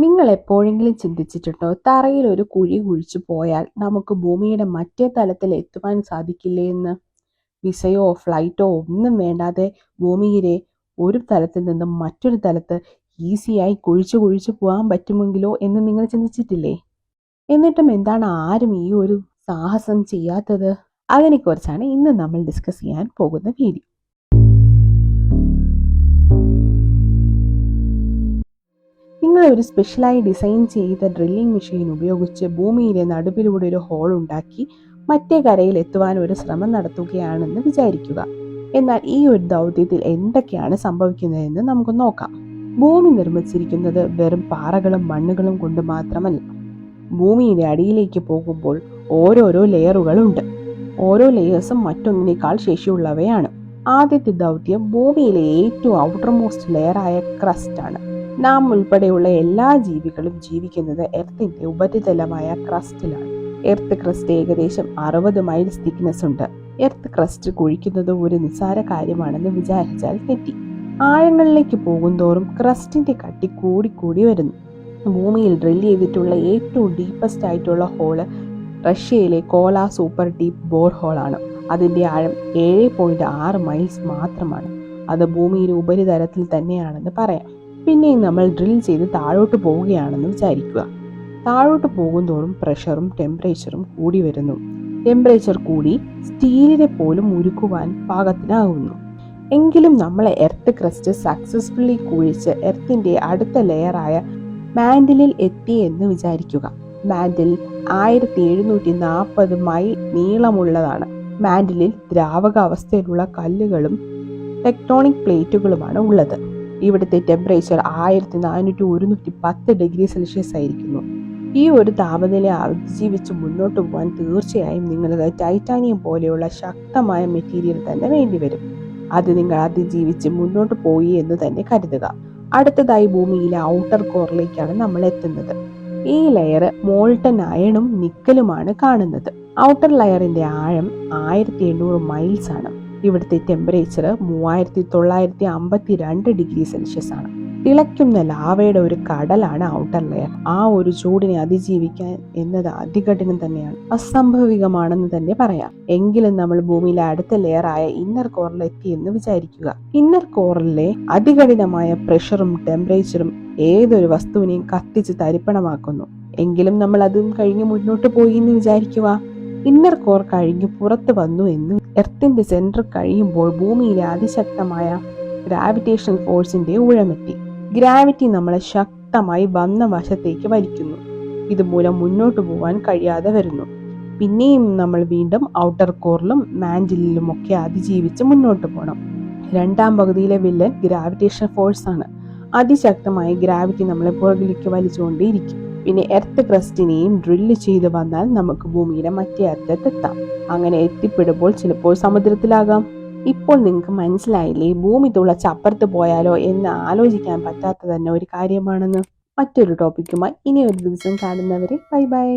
നിങ്ങൾ എപ്പോഴെങ്കിലും ചിന്തിച്ചിട്ടുണ്ടോ, തറയിൽ ഒരു കുഴി കുഴിച്ചു പോയാൽ നമുക്ക് ഭൂമിയുടെ മറ്റേ തലത്തിൽ എത്തുവാൻ സാധിക്കില്ലേ എന്ന്? വിസയോ ഫ്ലൈറ്റോ ഒന്നും വേണ്ടാതെ ഭൂമിയിലെ ഒരു തലത്തിൽ നിന്നും മറ്റൊരു തലത്ത് ഈസിയായി കുഴിച്ചു കുഴിച്ചു പോകാൻ പറ്റുമെങ്കിലോ എന്ന് നിങ്ങൾ ചിന്തിച്ചിട്ടില്ലേ? എന്നിട്ടും എന്താണ് ആരും ഈ ഒരു സാഹസം ചെയ്യാത്തത്? അതിനെക്കുറിച്ചാണ് ഇന്ന് നമ്മൾ ഡിസ്കസ് ചെയ്യാൻ പോകുന്ന വീഡിയോ. നിങ്ങൾ ഒരു സ്പെഷ്യലായി ഡിസൈൻ ചെയ്ത ഡ്രില്ലിംഗ് മെഷീൻ ഉപയോഗിച്ച് ഭൂമിയിലെ നടുവിലൂടെ ഒരു ഹോൾ ഉണ്ടാക്കി മറ്റേ കരയിൽ എത്തുവാൻ ഒരു ശ്രമം നടത്തുകയാണെന്ന് വിചാരിക്കുക. എന്നാൽ ഈ ഒരു ദൗത്യത്തിൽ എന്തൊക്കെയാണ് സംഭവിക്കുന്നതെന്ന് നമുക്ക് നോക്കാം. ഭൂമി നിർമ്മിച്ചിരിക്കുന്നത് വെറും പാറകളും മണ്ണുകളും കൊണ്ട് മാത്രമല്ല. ഭൂമിയുടെ അടിയിലേക്ക് പോകുമ്പോൾ ഓരോരോ ലെയറുകളുണ്ട്. ഓരോ ലെയേഴ്സും മറ്റൊന്നിനേക്കാൾ ശേഷിയുള്ളവയാണ്. ആദ്യത്തെ ദൗത്യം ഭൂമിയിലെ ഏറ്റവും ഔട്ടർ മോസ്റ്റ് ലെയറായ ക്രസ്റ്റ് ആണ്. നാം ഉൾപ്പെടെയുള്ള എല്ലാ ജീവികളും ജീവിക്കുന്നത് എർത്തിന്റെ ഉപരിതലമായ ക്രസ്റ്റിലാണ്. എർത്ത് ക്രസ്റ്റ് ഏകദേശം 60 മൈൽസ് തിക്നെസ് ഉണ്ട്. എർത്ത് ക്രസ്റ്റ് കുഴിക്കുന്നത് ഒരു നിസ്സാര കാര്യമാണെന്ന് വിചാരിച്ചാൽ തെറ്റി. ആഴങ്ങളിലേക്ക് പോകുന്തോറും ക്രസ്റ്റിന്റെ കട്ടി കൂടിക്കൂടി വരുന്നു. ഭൂമിയിൽ ഡ്രിൽ ചെയ്തിട്ടുള്ള ഏറ്റവും ഡീപ്പസ്റ്റ് ആയിട്ടുള്ള ഹോള് റഷ്യയിലെ കോല സൂപ്പർ ഡീപ്പ് ബോർ ഹോളാണ്. അതിന്റെ ആഴം 7.6 മൈൽസ് മാത്രമാണ്. അത് ഭൂമിയുടെ ഉപരിതലത്തിൽ തന്നെയാണെന്ന് പറയാം. പിന്നെയും നമ്മൾ ഡ്രിൽ ചെയ്ത് താഴോട്ട് പോവുകയാണെന്ന് വിചാരിക്കുക. താഴോട്ട് പോകുന്തോറും പ്രഷറും ടെമ്പറേച്ചറും കൂടി വരുന്നു. ടെമ്പറേച്ചർ കൂടി സ്റ്റീലിനെ പോലും ഉരുക്കുവാൻ പാകത്തിനാകുന്നു. എങ്കിലും നമ്മൾ എർത്ത് ക്രസ്റ്റ് സക്സസ്ഫുള്ളി കുഴിച്ച് എർത്തിന്റെ അടുത്ത ലെയറായ മാൻഡിലിൽ എത്തി എന്ന് വിചാരിക്കുക. Mantle 1740 mile നീളമുള്ളതാണ്. മാൻഡിലിൽ ദ്രാവക അവസ്ഥയിലുള്ള കല്ലുകളും ടെക്ടോണിക് പ്ലേറ്റുകളുമാണ് ഉള്ളത്. ഇവിടുത്തെ ടെമ്പറേച്ചർ 1400-110 ഡിഗ്രി സെൽഷ്യസ് ആയിരിക്കുന്നു. ഈ ഒരു താപനില അതിജീവിച്ച് മുന്നോട്ട് പോകാൻ തീർച്ചയായും നിങ്ങൾക്ക് ടൈറ്റാനിയം പോലെയുള്ള ശക്തമായ മെറ്റീരിയൽ തന്നെ വേണ്ടിവരും. അത് നിങ്ങൾ അതിജീവിച്ച് മുന്നോട്ട് പോയി എന്ന് തന്നെ കരുതുക. അടുത്തതായി ഭൂമിയിലെ ഔട്ടർ കോറിലേക്കാണ് നമ്മൾ എത്തുന്നത്. ഈ ലെയർ മോൾട്ടൺ അയണും നിക്കലുമാണ് കാണുന്നത്. ഔട്ടർ ലെയറിന്റെ ആഴം 1800 മൈൽസ് ആണ്. ഇവിടുത്തെ ടെമ്പറേച്ചർ 3952 ഡിഗ്രി സെൽഷ്യസ് ആണ്. തിളയ്ക്കുന്ന ലാവയുടെ ഒരു കടലാണ് ഔട്ടർ ലെയർ. ആ ഒരു ചൂടിനെ അതിജീവിക്കാൻ എന്നത് അതികഠിനം തന്നെയാണ്, അസംഭവികമാണെന്ന് തന്നെ പറയാം. എങ്കിലും നമ്മൾ ഭൂമിയിലെ അടുത്ത ലെയറായ ഇന്നർ കോറിൽ എത്തി എന്ന് വിചാരിക്കുക. ഇന്നർ കോറിലെ അതികഠിനമായ പ്രഷറും ടെമ്പറേച്ചറും ഏതൊരു വസ്തുവിനെയും കത്തിച്ച് തരിപ്പണമാക്കുന്നു. എങ്കിലും നമ്മൾ അതും കഴിഞ്ഞ് മുന്നോട്ട് പോയി എന്ന് വിചാരിക്കുക. ഇന്നർ കോർ കഴിഞ്ഞ് പുറത്ത് വന്നു എന്ന് എർത്തിന്റെ സെന്റർ കഴിയുമ്പോൾ ഭൂമിയിലെ അതിശക്തമായ ഗ്രാവിറ്റേഷണൽ ഫോഴ്സിന്റെ ഊഴമെത്തി. ഗ്രാവിറ്റി നമ്മളെ ശക്തമായി വന്ന വശത്തേക്ക് വലിക്കുന്നു. ഇതുമൂലം മുന്നോട്ട് പോകാൻ കഴിയാതെ വരുന്നു. പിന്നെയും നമ്മൾ വീണ്ടും ഔട്ടർ കോറിലും മാൻഡിലും ഒക്കെ അതിജീവിച്ച് മുന്നോട്ട് പോകണം. രണ്ടാം പകുതിയിലെ വില്ലൻ ഗ്രാവിറ്റേഷണൽ ഫോഴ്സ് ആണ്. അതിശക്തമായ ഗ്രാവിറ്റി നമ്മളെ പുറകിലേക്ക് വലിച്ചുകൊണ്ടേയിരിക്കും. പിന്നെ എർത്ത് ക്രസ്റ്റിനെയും ഡ്രില്ല് ചെയ്ത് വന്നാൽ നമുക്ക് ഭൂമിയുടെ മറ്റേ അറ്റത്തെത്താം. അങ്ങനെ എത്തിപ്പെടുമ്പോൾ ചിലപ്പോൾ സമുദ്രത്തിലാകാം. ഇപ്പോൾ നിങ്ങൾക്ക് മനസ്സിലായില്ലേ ഭൂമി തുളച്ച് അപ്പുറത്ത് പോയാലോ എന്ന് ആലോചിക്കാൻ പറ്റാത്ത തന്നെ ഒരു കാര്യമാണെന്ന്. മറ്റൊരു ടോപ്പിക്കുമായി ഇനി ഒരു ദിവസം കാണുന്നവരെ ബൈ ബൈ.